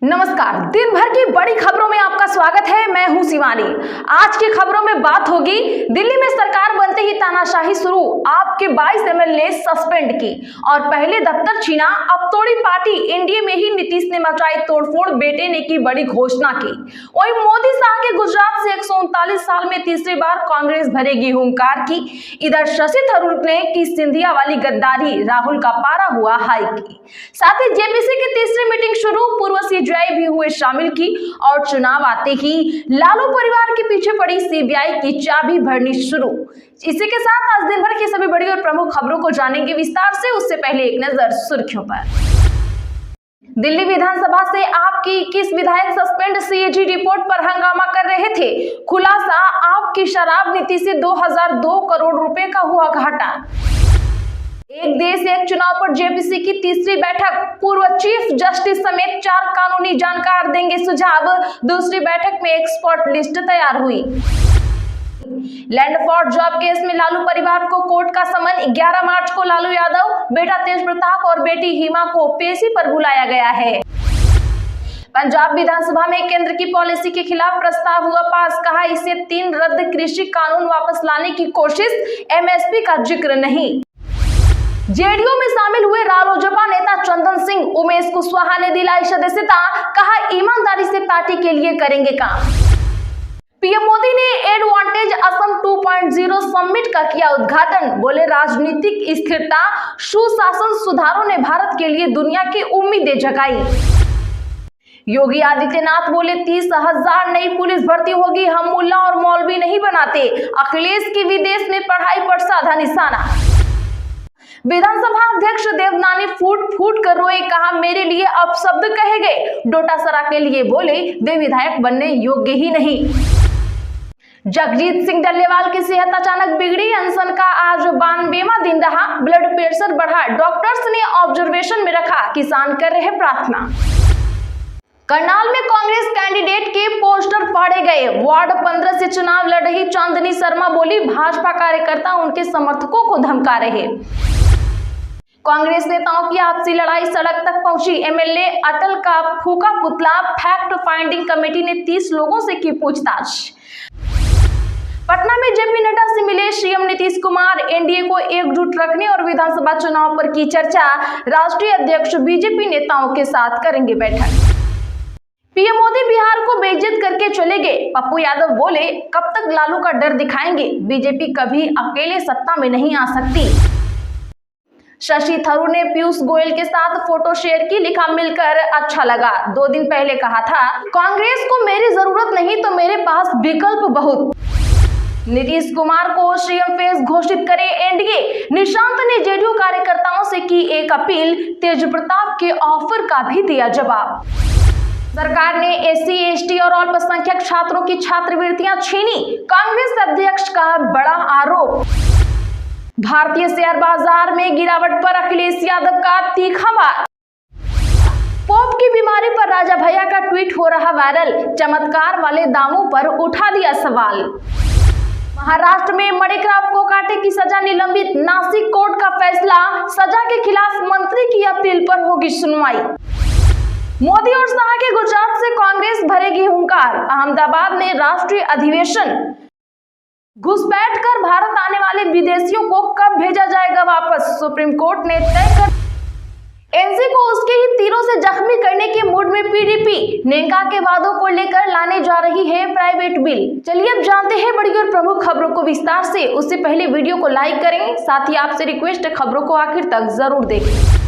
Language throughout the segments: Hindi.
नमस्कार। दिन भर की बड़ी खबरों में आपका स्वागत है। मैं हूं शिवानी। आज की खबरों में बात होगी दिल्ली में सरकार बनते ही तानाशाही शुरू, आपके 22 एमएलए सस्पेंड की और पहले दफ्तर छीना, अब तोड़ी पार्टी। एनडीए में ही नीतीश ने मचाई तोड़फोड़, बेटे ने की बड़ी घोषणा की। वहीं मोदी शाह के गुजरात से 139 साल में तीसरी बार कांग्रेस भरेगी हुंकार की। इधर शशि थरूर ने की सिंधिया वाली गद्दारी, राहुल का पारा हुआ हाई की। साथ ही जेपीसी की तीसरी मीटिंग शुरू, पूर्व सीजेआई भी हुए शामिल की और चुनाव आते ही लालू परिवार के पीछे पड़ी सीबीआई की चाबी भरनी शुरू। इसी के साथ आज दिन भर की सभी बड़ी और प्रमुख खबरों को जानेंगे विस्तार से। उससे पहले एक नजर सुर्खियों पर। दिल्ली विधानसभा से आप की 21 विधायक सस्पेंड, सीएजी रिपोर्ट पर हंगामा कर रहे थे। खुलासा, आपकी शराब नीति से 2002 करोड़ रुपए का हुआ घाटा। एक देश एक चुनाव पर जेपीसी की तीसरी बैठक, पूर्व चीफ जस्टिस समेत 4 कानूनी जानकार देंगे सुझाव। दूसरी बैठक में एक्सपर्ट लिस्ट तैयार हुई। लैंड फॉर जॉब केस में लालू परिवार को कोर्ट का समन, 11 मार्च को लालू यादव, बेटा तेज प्रताप और बेटी हिमा को पेशी पर बुलाया गया है। पंजाब विधानसभा में केंद्र की पॉलिसी के खिलाफ प्रस्ताव हुआ पास, कहा इसे 3 रद्द कृषि कानून वापस लाने की कोशिश, एमएसपी का जिक्र नहीं। जेडीयू में शामिल हुए रालोजपा नेता चंदन सिंह, उमेश कुशवाहा ने दिलाई सदस्यता, कहा ईमानदारी से पार्टी के लिए करेंगे काम। पीएम मोदी ने एडवांटेज असम 2.0 समिट का किया उद्घाटन, बोले राजनीतिक स्थिरता, सुशासन सुधारों ने भारत के लिए दुनिया की उम्मीदें जगाई। योगी आदित्यनाथ बोले 30,000 नई पुलिस भर्ती होगी, हम मुल्ला और मौलवी नहीं बनाते। अखिलेश की विदेश में पढ़ाई पर साधा निशाना। विधानसभा अध्यक्ष देवनानी फूट फूट कर रोए, कहा मेरे लिए अपशब्द कहे गए। डोटासरा के लिए बोले वे विधायक बनने योग्य ही नहीं। जगजीत सिंह डल्लेवाल की सेहत अचानक बिगड़ी, अनशन का आज 92वां दिन रहा, ब्लड प्रेशर बढ़ा, डॉक्टर्स ने ऑब्जर्वेशन में रखा, किसान कर रहे प्रार्थना। करनाल में कांग्रेस कैंडिडेट के पोस्टर फाड़े गए, वार्ड 15 से चुनाव लड़ रही चांदनी शर्मा बोली भाजपा कार्यकर्ता उनके समर्थकों को धमका रहे। कांग्रेस नेताओं की आपसी लड़ाई सड़क तक पहुंची, एमएलए अटल का फूका पुतला, फैक्ट फाइंडिंग कमेटी ने 30 लोगों से की पूछताछ। पटना में जेपी नड्डा से मिले सीएम नीतीश कुमार, एनडीए को एकजुट रखने और विधानसभा चुनाव पर की चर्चा, राष्ट्रीय अध्यक्ष बीजेपी नेताओं के साथ करेंगे बैठक। पीएम मोदी बिहार को बेइज्जत करके चले गए, पप्पू यादव बोले कब तक लालू का डर दिखाएंगे, बीजेपी कभी अकेले सत्ता में नहीं आ सकती। शशि थरूर ने पीयूष गोयल के साथ फोटो शेयर की, लिखा मिलकर अच्छा लगा, 2 दिन पहले कहा था कांग्रेस को मेरी जरूरत नहीं तो मेरे पास विकल्प बहुत। नीतीश कुमार को सीएम फेस घोषित करे एनडीए, निशांत ने जेडीयू कार्यकर्ताओं से की एक अपील, तेज प्रताप के ऑफर का भी दिया जवाब। सरकार ने एससी एसटी और अल्पसंख्यक छात्रों की छात्रवृत्तियां छीनी, कांग्रेस अध्यक्ष का बड़ा आरोप। भारतीय शेयर बाजार में गिरावट पर अखिलेश यादव का तीखा वार। पोप की बीमारी पर राजा भैया का ट्वीट हो रहा वायरल, चमत्कार वाले दामों पर उठा दिया सवाल। महाराष्ट्र में मणिक्राफ्ट को काटे की सजा निलंबित, नासिक कोर्ट का फैसला, सजा के खिलाफ मंत्री की अपील पर होगी सुनवाई। मोदी और शाह के गुजरात से कांग्रेस भरेगी हुंकार, अहमदाबाद में राष्ट्रीय अधिवेशन। घुसपैठ कर भारत आने वाले विदेशियों को कब भेजा जाएगा वापस, सुप्रीम कोर्ट ने तय कर। एनसी को उसके ही तीरों से जख्मी करने के मूड में पीडीपी, नेंगा के वादों को लेकर लाने जा रही है प्राइवेट बिल। चलिए अब जानते हैं बड़ी और प्रमुख खबरों को विस्तार से। उससे पहले वीडियो को लाइक करें, साथ ही आपसे रिक्वेस्ट है खबरों को आखिर तक जरूर देखें।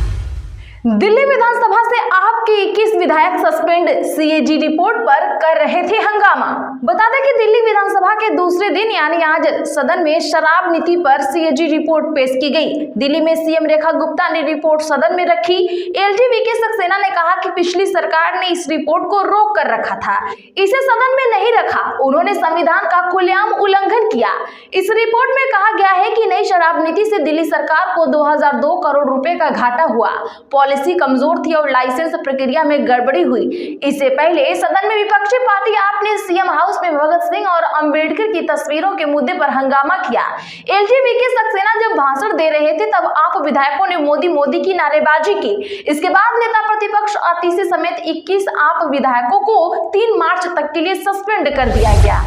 दिल्ली विधानसभा से आपके 21 विधायक सस्पेंड, सीएजी रिपोर्ट पर कर रहे थे हंगामा। बता दें कि दिल्ली विधानसभा के दूसरे दिन यानी आज सदन में शराब नीति पर सीएजी रिपोर्ट पेश की गई। दिल्ली में सीएम रेखा गुप्ता ने रिपोर्ट सदन में रखी। एलजीबी सक्सेना ने कहा कि पिछली सरकार ने इस रिपोर्ट को रोक कर रखा था, इसे सदन में नहीं रखा, उन्होंने संविधान का खुलेआम उल्लंघन किया। इस रिपोर्ट में कहा गया है कि नई शराब नीति से दिल्ली सरकार को 2002 करोड़ रुपए का घाटा हुआ। पॉलिसी केवाईसी कमजोर थी और लाइसेंस प्रक्रिया में गड़बड़ी हुई। इससे पहले सदन में विपक्षी पार्टी आप ने सीएम हाउस में भगत सिंह और अंबेडकर की तस्वीरों के मुद्दे पर हंगामा किया। एलजीबीटी सक्सेना जब भाषण दे रहे थे तब आप विधायकों ने मोदी मोदी की नारेबाजी की। इसके बाद नेता प्रतिपक्ष आतिशी समेत 21 आप विधायकों को 3 मार्च तक के लिए सस्पेंड कर दिया गया।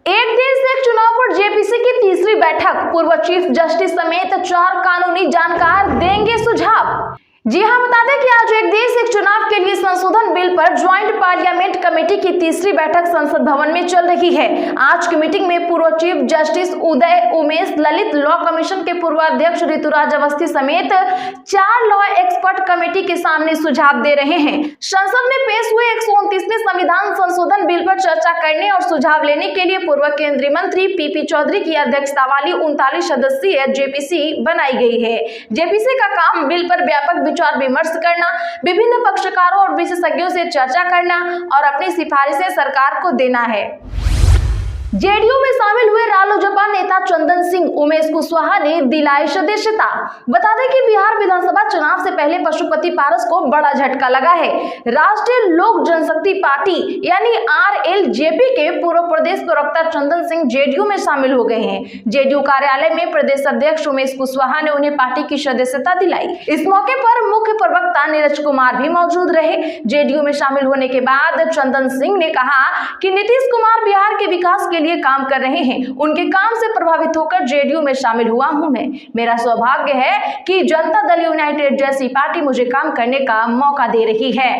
एक देश एक चुनाव पर जेपीसी की तीसरी बैठक, पूर्व चीफ जस्टिस समेत 4 कानूनी जानकार देंगे सुझाव। जी हां, बता दें कि आज एक देश एक चुनाव के लिए संशोधन बिल पर ज्वाइंट पार्लियामेंट कमेटी की तीसरी बैठक संसद भवन में चल रही है। आज की मीटिंग में पूर्व chief justice Uday Umesh Lalit, law commission के पूर्व अध्यक्ष ऋतुराज अवस्थी समेत 4 लॉ एक्सपर्ट कमेटी के सामने सुझाव दे रहे हैं। संसद में पेश हुए 129वें संविधान संशोधन बिल पर चर्चा करने और सुझाव लेने के लिए पूर्व केंद्रीय मंत्री पीपी चौधरी की अध्यक्षता वाली 39 सदस्यीय जेपीसी बनाई गई है। जेपीसी का काम बिल पर व्यापक विचार विमर्श करना, विभिन्न पक्षकारों और विशेषज्ञों से चर्चा करना और अपनी सिफारिशें सरकार को देना है। जेडीयू में शामिल हुए रालोजपा नेता चंदन सिंह उमेश कुशवाहा ने दिलाई सदस्यता। बता दें कि बिहार विधानसभा चुनाव से पहले पशुपति पारस को बड़ा झटका लगा है। राष्ट्रीय लोक जनशक्ति पार्टी यानी आरएलजेपी के पूर्व प्रदेश प्रवक्ता चंदन सिंह जेडीयू में शामिल हो गए हैं। जेडीयू कार्यालय में प्रदेश अध्यक्ष उमेश कुशवाहा ने उन्हें पार्टी की सदस्यता दिलाई। इस मौके पर मुख्य प्रवक्ता नीरज कुमार भी मौजूद रहे। जेडीयू में शामिल होने के बाद चंदन सिंह ने कहा कि नीतीश कुमार बिहार के विकास के लिए काम कर रहे हैं। उनके काम से प्रभावित होकर जेडीयू में शामिल हुआ हूं मैं। मेरा सौभाग्य है कि जनता दल यूनाइटेड जैसी पार्टी मुझे काम करने का मौका दे रही है।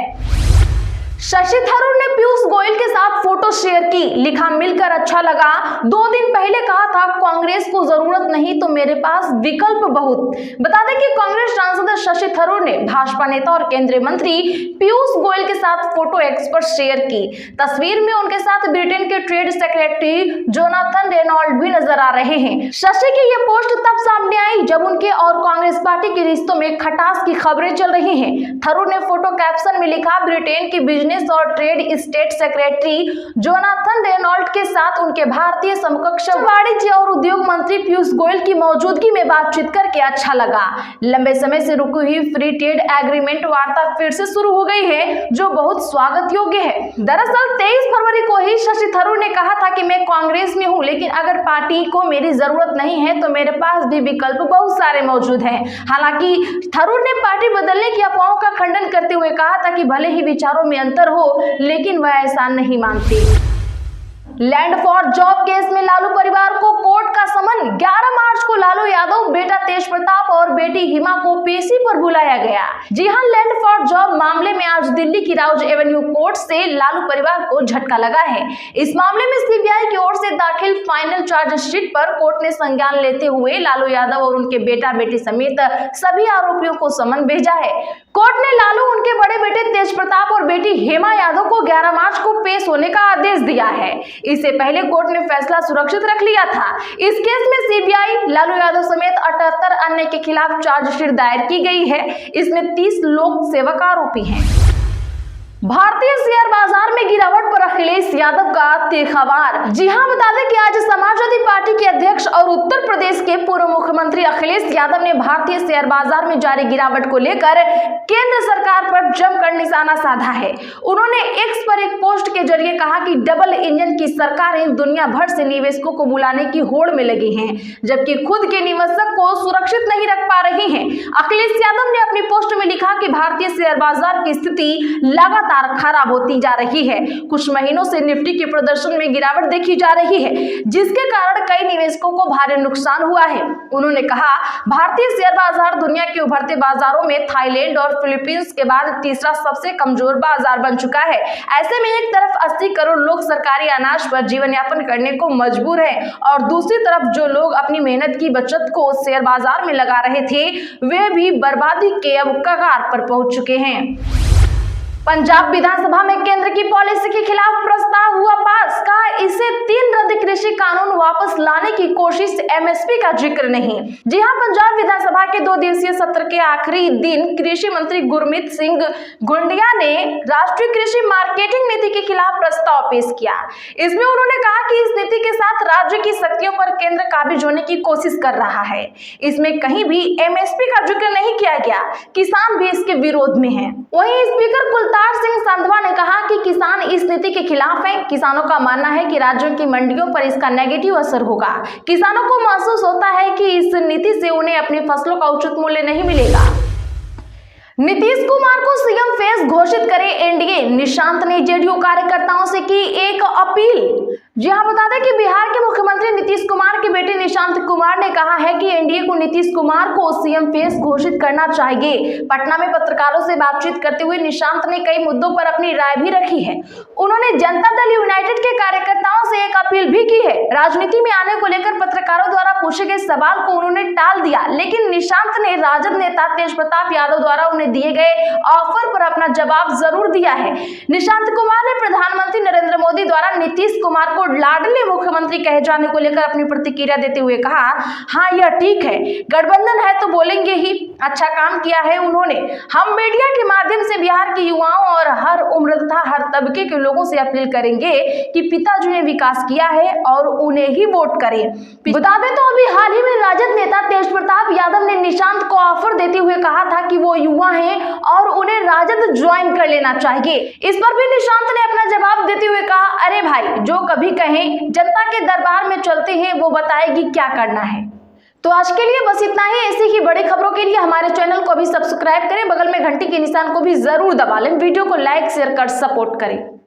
शशि थरूर ने पीयूष गोयल के साथ फोटो शेयर की, लिखा मिलकर अच्छा लगा। 2 दिन पहले कहा था कांग्रेस को जरूरत नहीं तो मेरे पास विकल्प बहुत। बता दें कि कांग्रेस सांसद शशि थरूर ने भाजपा नेता और केंद्रीय मंत्री पीयूष गोयल के साथ फोटो एक्सपर्ट शेयर की। तस्वीर में उनके साथ ब्रिटेन के ट्रेड सेक्रेटरी जोनाथन रेनॉल्ड भी नजर आ रहे हैं। शशि की यह पोस्ट तब सामने आई जब उनके और कांग्रेस पार्टी के रिश्तों में खटास की खबरें चल रही हैं। थरूर ने फोटो कैप्शन में लिखा, ब्रिटेन की बिजनेस और trade state secretary Jonathan Reynold के साथ उनके भारतीय समकक्ष वाणिज्य और उद्योग मंत्री पीयूष गोयल की मौजूदगी में बातचीत करके अच्छा लगा। लंबे समय से रुकी हुई फ्री ट्रेड एग्रीमेंट वार्ता फिर से शुरू हो गई है, जो बहुत स्वागत योग्य है। दरअसल 23 फरवरी को ही शशि थरूर ने कहा था कि मैं कांग्रेस में हूं, लेकिन अगर पार्टी को मेरी जरूरत नहीं है तो मेरे पास भी विकल्प बहुत सारे मौजूद हैं। हालांकि थरूर ने पार्टी बदलने की अफवाहों का खंडन करते हुए कहा था कि भले ही विचारों में अंतर हो, लेकिन वह ऐसा नहीं मानते। लैंड फॉर जॉब केस में लालू परिवार को कोर्ट का समन। 11 मार्च को लालू यादव, बेटा तेज प्रताप और बेटी हिमा को पेशी पर बुलाया गया। जी हां, लैंड फॉर जॉब मामले में आज दिल्ली की राउज एवेन्यू कोर्ट से लालू परिवार को झटका लगा है। इस मामले में सीबीआई की ओर से दाखिल फाइनल चार्जशीट पर कोर्ट ने संज्ञान लेते हुए लालू यादव और उनके बेटा बेटी समेत सभी आरोपियों को समन भेजा है। कोर्ट ने लालू, उनके बड़े बेटे तेज प्रताप और बेटी हेमा यादव को 11 मार्च को पेश होने का आदेश दिया है। इससे पहले कोर्ट ने फैसला सुरक्षित रख लिया था। इस केस में सीबीआई, लालू यादव समेत 78 अन्य के खिलाफ चार्जशीट दायर की गई है। इसमें 30 लोक सेवक आरोपी हैं। भारतीय शेयर बाजार में गिरावट पर अखिलेश यादव का तीखा वार। जी हां, बता दें कि आज समाजवादी पार्टी के अध्यक्ष और उत्तर प्रदेश के पूर्व मुख्यमंत्री अखिलेश यादव ने भारतीय शेयर बाजार में जारी गिरावट को लेकर केंद्र सरकार पर जमकर निशाना साधा है। उन्होंने एक्स पर एक पोस्ट के जरिए कहा कि डबल इंजन की सरकारें दुनिया भर से निवेशकों को बुलाने की होड़ में लगी हैं, जबकि खुद के निवेशक को सुरक्षित नहीं रख पा रही हैं। अखिलेश यादव ने अपनी पोस्ट में लिखा कि भारतीय शेयर बाजार की स्थिति लगातार खराब होती जा रही है। कुछ महीनों से निफ्टी के प्रदर्शन में गिरावट देखी जा रही है, जिसके कारण कई निवेशकों को भारी नुकसान हुआ है। उन्होंने कहा, भारतीय शेयर बाजार दुनिया के उभरते बाजारों में थाईलैंड और फिलीपींस के बाद तीसरा सबसे कमजोर बाजार बन चुका है। ऐसे में एक तरफ 80 करोड़ लोग सरकारी अनाज पर जीवन यापन करने को मजबूर हैं और दूसरी तरफ जो लोग अपनी मेहनत की बचत को शेयर बाजार में लगा रहे थे, वे भी बर्बादी के अब कगार पर पहुंच चुके हैं। पंजाब विधानसभा में केंद्र की पॉलिसी के खिलाफ प्रस्ताव हुआ पास। कहा इसे 3 रद्द कृषि कानून वापस लाने की कोशिश, एमएसपी का जिक्र नहीं। जी हां, पंजाब विधानसभा के 2 दिवसीय सत्र के आखिरी दिन कृषि मंत्री गुरमीत सिंह गुंडिया ने राष्ट्रीय कृषि मार्केटिंग नीति के खिलाफ प्रस्ताव पेश किया। इसमें उन्होंने कहा कि इस नीति के साथ राज्य की शक्तियों पर केंद्र काबिज होने की कोशिश कर रहा है। इसमें कहीं भी एमएसपी का जिक्र नहीं किया गया। किसान भी इसके विरोध में हैं। वहीं स्पीकर कुलतार सिंह संधवा ने कहा कि किसान इस नीति के खिलाफ हैं। किसानों का मानना है कि राज्यों की मंडियों पर इसका नेगेटिव असर होगा। किसानों को महसूस होता है कि इस नीति से उन्हें अपनी फसलों का उचित मूल्य नहीं मिलेगा। नीतीश कुमार को सीएम फेस घोषित करे एनडीए, निशांत ने जेडीयू कार्यकर्ताओं से की एक अपील। जी हां, बता दें कि बिहार के मुख्यमंत्री नीतीश कुमार के बेटे निशांत कुमार ने कहा है कि एनडीए को नीतीश कुमार को सीएम फेस घोषित करना चाहिए। पटना में पत्रकारों से बातचीत करते हुए निशांत ने कई मुद्दों पर अपनी राय भी रखी है। उन्होंने जनता दल यूनाइटेड के कार्यकर्ताओं से एक अपील भी की है। राजनीति में आने को लेकर पत्रकारों द्वारा पूछे गए सवाल को उन्होंने टाल दिया, लेकिन निशांत ने राजद नेता तेज प्रताप यादव द्वारा उन्हें दिए गए ऑफर पर अपना जवाब जरूर दिया है। निशांत कुमार ने प्रधानमंत्री नरेंद्र मोदी द्वारा नीतीश कुमार को लाडले मुख्यमंत्री कहे जाने को लेकर अपनी प्रतिक्रिया देते हुए कहा, हाँ यह ठीक है, गठबंधन है तो बोलेंगे ही। अच्छा काम किया है उन्होंने। हम मीडिया के माध्यम से बिहार के युवाओं और हर उम्र तथा हर तबके के लोगों से अपील करेंगे कि पिताजी ने विकास किया है और उन्हें ही वोट करें। बता दें तो अभी हाल ही में राजद नेता तेज प्रताप यादव ने निशांत को ऑफर देते हुए कहा था कि वो युवा हैं और उन्हें राजद ज्वाइन कर लेना चाहिए। इस पर भी निशांत ने अपना जवाब देते हुए कहा, अरे भाई, जो कभी कहें जनता के दरबार में चलते हैं वो बताएगी क्या करना है। तो आज के लिए बस इतना ही। ऐसी ही बड़ी खबरों के लिए हमारे चैनल को भी सब्सक्राइब करें, बगल में घंटी के निशान को भी जरूर दबा लें, वीडियो को लाइक शेयर कर सपोर्ट करें।